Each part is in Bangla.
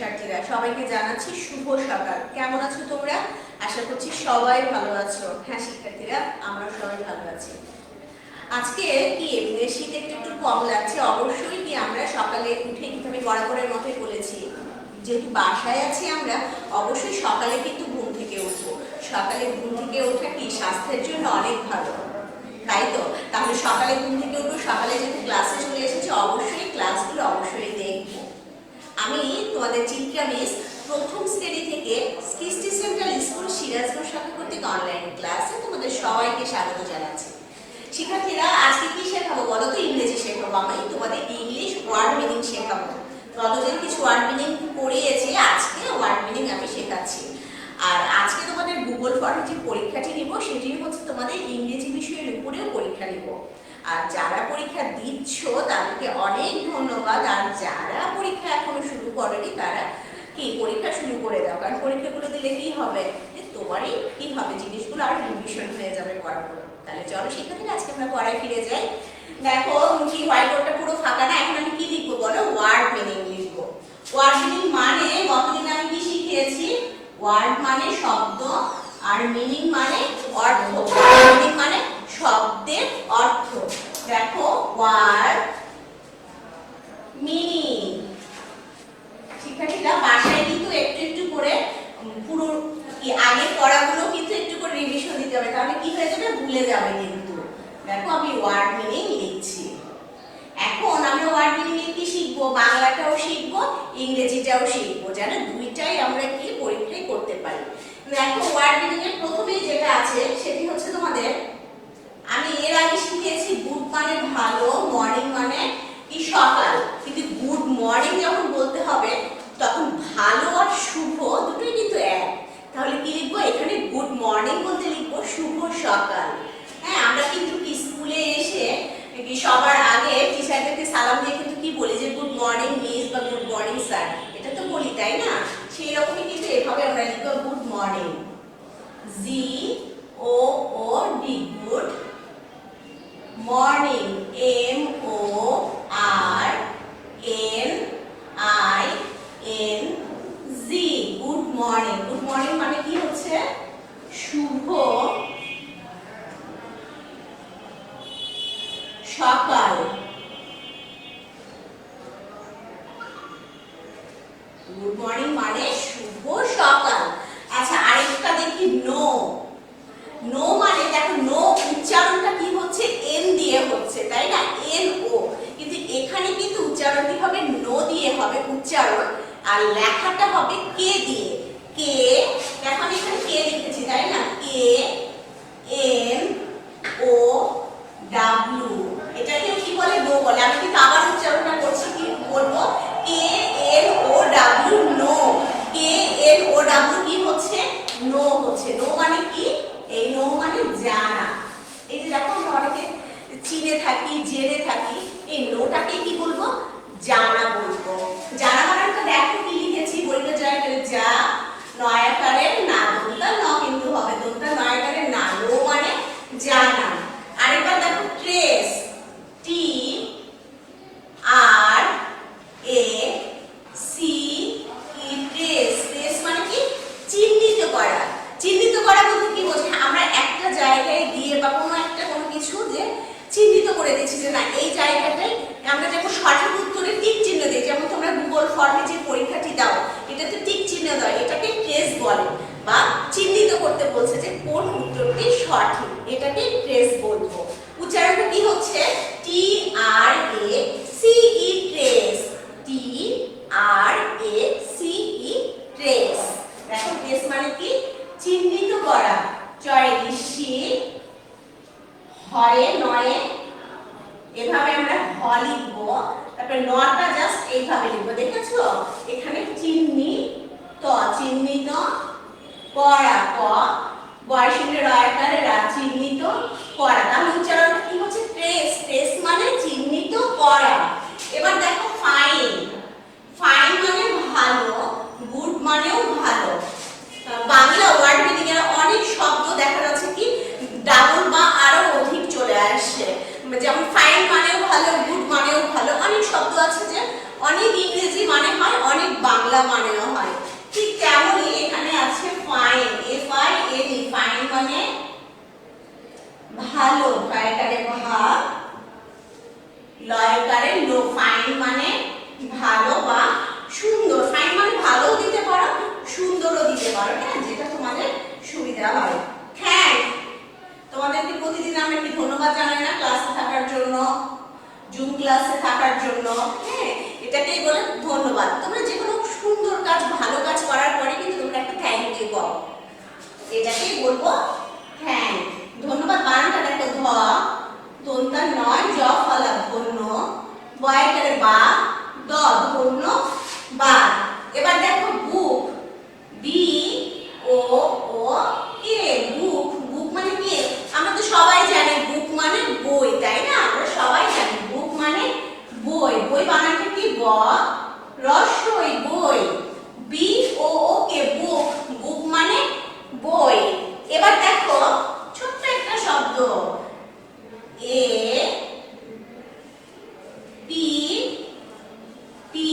শিক্ষার্থীরা সবাইকে জানাচ্ছি শুভ সকাল। কেমন আছো তোমরা? আশা করছি সবাই ভালো আছো। হ্যাঁ শিক্ষার্থীরা, আমরা সবাই ভালো আছি। আজকে কি শীত একটু একটু কম লাগছে, অবশ্যই কি আমরা সকালে উঠে কিন্তু আমি বরাবরের মতোই বলেছি, যেহেতু বাসায় আছি আমরা অবশ্যই সকালে কিন্তু ঘুম থেকে উঠবো। সকালে ঘুম থেকে ওঠা কি স্বাস্থ্যের জন্য অনেক ভালো, তাই তো? তাহলে সকালে ঘুম থেকে উঠবো, সকালে যেহেতু ক্লাসে চলে এসেছি অবশ্যই ক্লাসগুলো অবশ্যই দেখবো। আমি তোমাদের চিত্রা মিস প্রথম শ্রেণী থেকে কৃষ্টি সেন্ট্রাল স্কুল সিরাজগঞ্জ শাখা কর্তৃক অনলাইন ক্লাসে তোমাদের সবাইকে স্বাগত জানাচ্ছি। শিক্ষার্থীরা আজকে কি শেখাবো বলো তো? ইংরেজি শেখাবো। আমি তোমাদের ইংলিশ ওয়ার্ড মিনিং শেখাবো। গতদিন কিছু ওয়ার্ড মিনিং পড়িয়েছি, আজকে ওয়ার্ড মিনিং আমি শেখাচ্ছি। আর আজকে তোমাদের গুগল ফর্মে যে পরীক্ষাটি নিব সেটি হচ্ছে তোমাদের ইংরেজি বিষয়ের উপরেও পরীক্ষা নিব। আর যারা পরীক্ষা দিচ্ছ তাদেরকে অনেক ধন্যবাদ, আর যারা পরীক্ষা এখনো শুরু করেনি তারা কি পরীক্ষা শুরু করে দাও, কারণ পরীক্ষাগুলো দিলে কি হবে, তোমারই কি হবে, জিনিসগুলো আরো রিভিশন হয়ে যাবে পড়াগুলো। তাহলে চলো শিক্ষার্থীরা আজকে আমরা পড়ায় ফিরে যাই। দেখো কি হোয়াইট বোর্ডটা পুরো ফাঁকা না, এখন আমি কি লিখবো বলো? ওয়ার্ড মিনিং লিখবো। ওয়ার্ড মিনিং মানে গতদিন আমি কি শিখিয়েছি? ওয়ার্ড মানে শব্দ আর মিনিং মানে অর্থ। মিনিং মানে শব্দের অর্থ। দেখো ওয়ার্ড মিনিং। শিক্ষার্থীরা বাসায় কিন্তু একটু একটু করে পুরো কি আগে পড়াগুলো কিন্তু একটু করে রিভিশন দিতে হবে, তাহলে কি হয়ে যাবে, ভুলে যাবে কিন্তু। দেখো আমি ওয়ার্ড মিনিং লিখছি। এখন আমরা ওয়ার্ড মিনিং কি শিখবো? বাংলাটাও শিখবো, ইংরেজিটাও শিখবো, যেন দুইটাই আমরা কি পরীক্ষায় করতে পারি। দেখো ওয়ার্ড মিনিং এর প্রথমেই যেটা আছে সেটি হচ্ছে তোমাদের, আমি এর আগে শিখিয়েছি গুড মানে ভালো, মর্নিং মানে কি সকাল, কিন্তু গুড মর্নিং যখন বলতে হবে তখন ভালো আর শুভ দুটোই কিন্তু এক। তাহলে কি লিখবো? এখানে গুড মর্নিং বলতে লিখবো শুভ সকাল। হ্যাঁ, আমরা কিন্তু কি স্কুলে এসে কি সবার আগে টিচারদেরকে সালাম দিয়ে কিন্তু কি বলি যে গুড মর্নিং মিস বা গুড মর্নিং স্যার, এটা তো বলি তাই না? সেই রকমই কিন্তু এভাবে আমরা লিখবো good morning, G O O D, good morning, M O R N I N G, good morning. Good morning মানে কি হচ্ছে? শুভ সকাল। গুড মর্নিং মানে শুভ সকাল। আচ্ছা আরেকটা দেখি, নো। নো মানে দেখো, নো উচ্চারণটা কি হচ্ছে? এন দিয়ে হচ্ছে, তাই না? এন ও, কিন্তু এখানে কিন্তু উচ্চারণটি হবে নো দিয়ে হবে উচ্চারণ, আর লেখাটা হবে কে দিয়ে। কে, দেখো আমি এখানে কে লিখেছি তাই না? কে এন ও ডাব্লিউ, এটাকেও কি বলে? নো বলে। আমি কিন্তু আবার উচ্চারণটা করছি, কি বলবো? K N O W, no. K N O W কি হচ্ছে? নো হচ্ছে। নো মানে কি? এই নো মানে জানা। এই যে দেখো আমরা অনেকে চিনে থাকি, জেনে থাকি, এই নোটাকে কি বলবো? জানা বলবো। জানা মানেটা দেখো কি লিখেছি বইতে, যায় যা নয়াকারের না, দন্তা ন কিন্তু হবে, দন্তা নয়াকারের না। নো মানে জানা। আরেকবার দেখো trace, T R A C E, trace. Trace মানে কি? চিহ্নিত করা। চিহ্নিত করা বলতে কি বোঝায়? আমরা একটা জায়গায় গিয়ে বা কোনো একটা কোনো কিছু যে চিহ্নিত করে দিচ্ছি যে না এই জায়গাটায় আমরা যখন সঠিক উত্তরে টিক চিহ্ন দিই, যেমন তোমরা গুগল ফর্মে যে পরীক্ষাটি দাও এটাতে টিক চিহ্ন দাও, এটাকে ট্রেস বলে। বা চিহ্নিত করতে বলছে যে কোন উত্তরটি সঠিক, এটাকে ট্রেস বলবো। উচ্চারণটা কি হচ্ছে? T R A C E, trace. T R A C E, trace. দেখো ট্রেস মানে কি? চিহ্নিত করা। চয়ে ঋষি, হয়ে নয়ে এভাবে আমরা হ লিখবো, তারপরে নটা জাস্ট এইভাবে লিখবো, দেখেছো? এখানে চিহ্নিত, চিহ্নিত করা, ক বয়সের রয়কারে রা, চিহ্নিত করা। তাহলে উচ্চারণটা কি হচ্ছে? ট্রেস। ট্রেস মানে চিহ্নিত করা। এবার দেখো ফাইন। ফাইন মানে ভালো, গুড মানেও ভালো। বাংলা ওয়ার্ড মিনিং এর অনেক শব্দ দেখা যাচ্ছে কি ডাবল বা আরো অধিক চলে আসছে, যেমন ফাইন মানেও ভালো, গুড মানেও ভালো। অনেক শব্দ আছে যে অনেক ইংরেজি মানে হয়, অনেক বাংলা মানে ভালো, ফায়াকারে ভা, লয়কারে লো। ফাইন মানে ভালো বা সুন্দর। ফাইন মানে ভালোও দিতে পারো, সুন্দরও দিতে পারো, হ্যাঁ, যেটা তোমাদের সুবিধা হয়। থ্যাংক, তোমাদেরকে প্রতিদিন আমরা কি ধন্যবাদ জানাই না ক্লাসে থাকার জন্য, জুম ক্লাসে থাকার জন্য, হ্যাঁ, এটাকেই বলে ধন্যবাদ। তোমরা যে কোনো সুন্দর কাজ, ভালো কাজ করার পরে কিন্তু তোমরা একটা থ্যাংক ইউ বলো, এটাকেই বলবো থ্যাংক। ধন্যবাদ বানানটা দেখো, ধ দন্তা নয়, জ ফলা ধন্য, বয়কারে বা, দ ধন্য বা। এবার দেখো বুক, বি ও ও কে, বুক। বুক মানে কি? আমরা তো সবাই জানি বুক মানে বই, তাই না? আমরা সবাই জানি বুক মানে বই। বই বানানটা কি? ব রস্বই বই, বি ও ও কে, বুক। বুক মানে বই। এবার দেখো ছোট্ট একটা শব্দ, A P P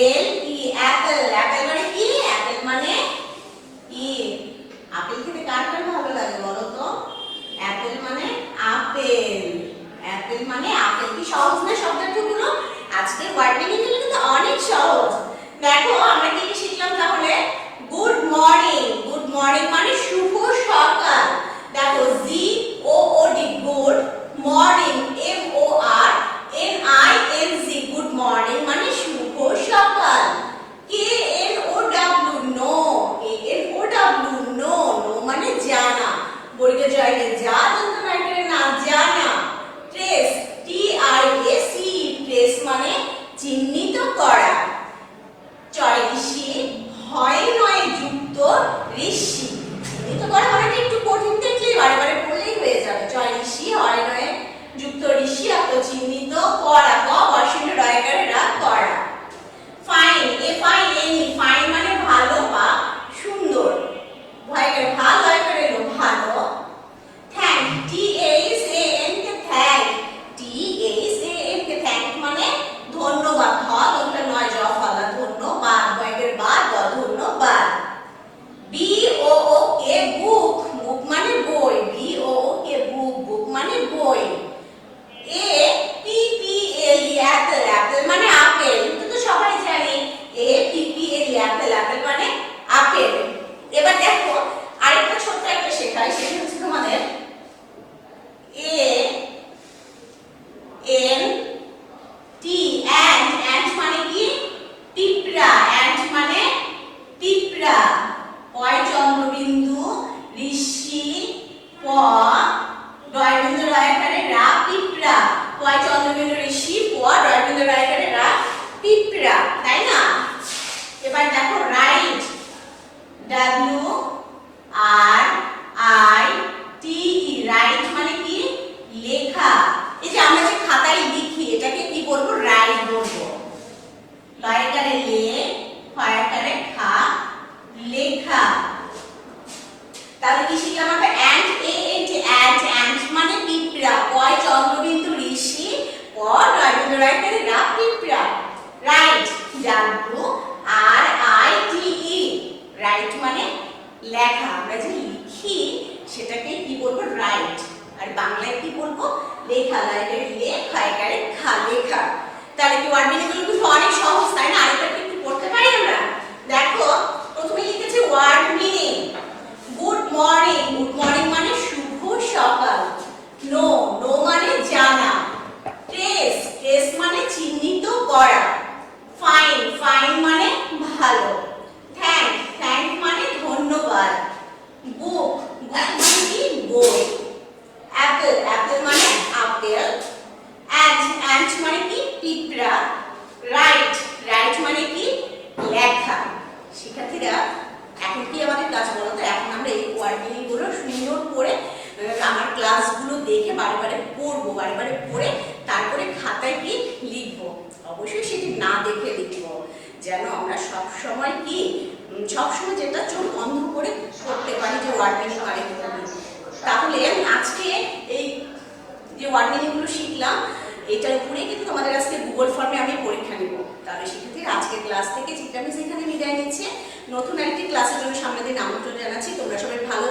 L E, Apple. Apple মানে কি? অ্যাপেল মানে কি? আপেল খেতে কার কার ভালো লাগে বলো তো? অ্যাপেল মানে আপেল। অ্যাপেল মানে আপেল। কি সহজ না শব্দগুলো? আজকে ওয়ার্ড মিনিং গুলো কিন্তু অনেক সহজ। দেখো আমরা কি কি শিখলাম তাহলে? Good morning. গুড মর্নিং মানে শুভ সকাল। দেখো G O O D, good morning, M O R N I N G, good morning মানে শুভ সকাল। K N O W, know, A N O W, know. Know মানে জানা, বর্গে জয়কে যা, দন্ত নাইটে না, জানা। Trace, T R A C, trace মানে চিহ্নিত করা। চয়সি, হয় নয় যুক্ত ঋষি। চিহ্নিত করা মানে একটু কঠিন দেখলেই বারে পড়লেই হয়ে যাবে। চয়সি, হয় নয় যুক্ত ঋষি, এত চিহ্নিত করা। ক বর্ষণ রয়কারে রা, করা। Fine, F I N E, fine মানে ভালো বা সুন্দর। ভয়কারে ভা, লয়কারে লো, ভালো। Thank, T H A N K, thank. T H A N K, thank মানে ধন্যবাদ। ধ দন্তা নয়, জ ফলা ধন্যবাদ, ভয়কারে বা, দ ধন্যবাদ। বি ও ও কে, বুক। বুক মানে বই, বি ও ও কে, বুক। বুক মানে বই। A P P L E, Apple. Apple মানে আপেল, এটা তো সবাই জানি। A P P L E, Apple. Apple মানে আপেল। এবার দেখো আরেকটা ছোট্ট একটা শেখাই, সেটা হচ্ছে তোমাদের A N T, ant. Ant মানে কি? পিঁপড়া। অ্যান্ট মানে পিঁপড়া। পয় চন্দ্রবিন্দু, ঋষি, প ডয়বিন্দু রয়কারে রা, পিঁপড়া। পয় চন্দ্রবিন্দু ঋষি, প ডয়বিন্দু রয়কারে রা, পিঁপড়া, তাই না? এবার দেখো write, W R I T E, write মানে কি? লেখা। এই যে আমরা যে খাতায় লিখি এটাকে কি বলবো? রাইট বলবো। লয়কারে লে, ফয়কারে খা, লেখা। তাহলে কি শিখলাম আমরা? Ant, A N T, ant. Ant মানে পিঁপড়া। পয় চন্দ্রবিন্দু ঋষি, প ডয়বিন্দু রয়কারে রা, পিঁপড়া। Write, W R I T E, write মানে লেখা। আমরা যে লিখি সেটাকে কি বলবো? রাইট। আর বাংলায় কি বলবো? লেখা। লয়কারে লে, ফয়কারে খা, লেখা। তাহলে কি ওয়ার্ড মিনিং গুলো কিন্তু অনেক সহজ, তাই না? আরেকবার কি একটু পড়তে পারি আমরা? দেখো প্রথমে লিখেছি word meaning. Good morning, good morning মানে শুভ সকাল। নো, নো মানে জানা। ট্রেস, ট্রেস মানে চিহ্নিত করা। ফাইন, ফাইন মানে ভালো। থ্যাংক, থ্যাংক মানে ধন্যবাদ। বুক, বুক মানে কি? বই। অ্যাপেল, অ্যাপেল মানে আপেল। অ্যান্ট, অ্যান্ট মানে কি? পিঁপড়া। রাইট, রাইট মানে কি? লেখা। শিক্ষার্থীরা এখন কি আমাদের কাজ বলো তো? এখন আমরা এই ওয়ার্ড মিনিং গুলো সুন্দর করে আমার ক্লাসগুলো দেখে বারে পড়বো, বারে পড়ে তারপরে খাতায় কি লিখবো। অবশ্যই সেটি না দেখে লিখবো, যেন আমরা সবসময় কি, সবসময় যেটা চোখ বন্ধ করে করতে পারি যে ওয়ার্ড মিনিং কারেক্ট করবো। তাহলে আজকে এই যে ওয়ার্ড মিনিং গুলো শিখলাম, এটার উপরে কিন্তু তোমাদের আজকে গুগল ফর্মে আমি পরীক্ষা নেব। তাহলে শিক্ষার্থীরা আজকের ক্লাস থেকে চিত্রা মিস এখানে বিদায় নিচ্ছে। নতুন একটি ক্লাসের জন্য সামনের দিন আমন্ত্রণ জানাচ্ছি। তোমরা সবাই ভালো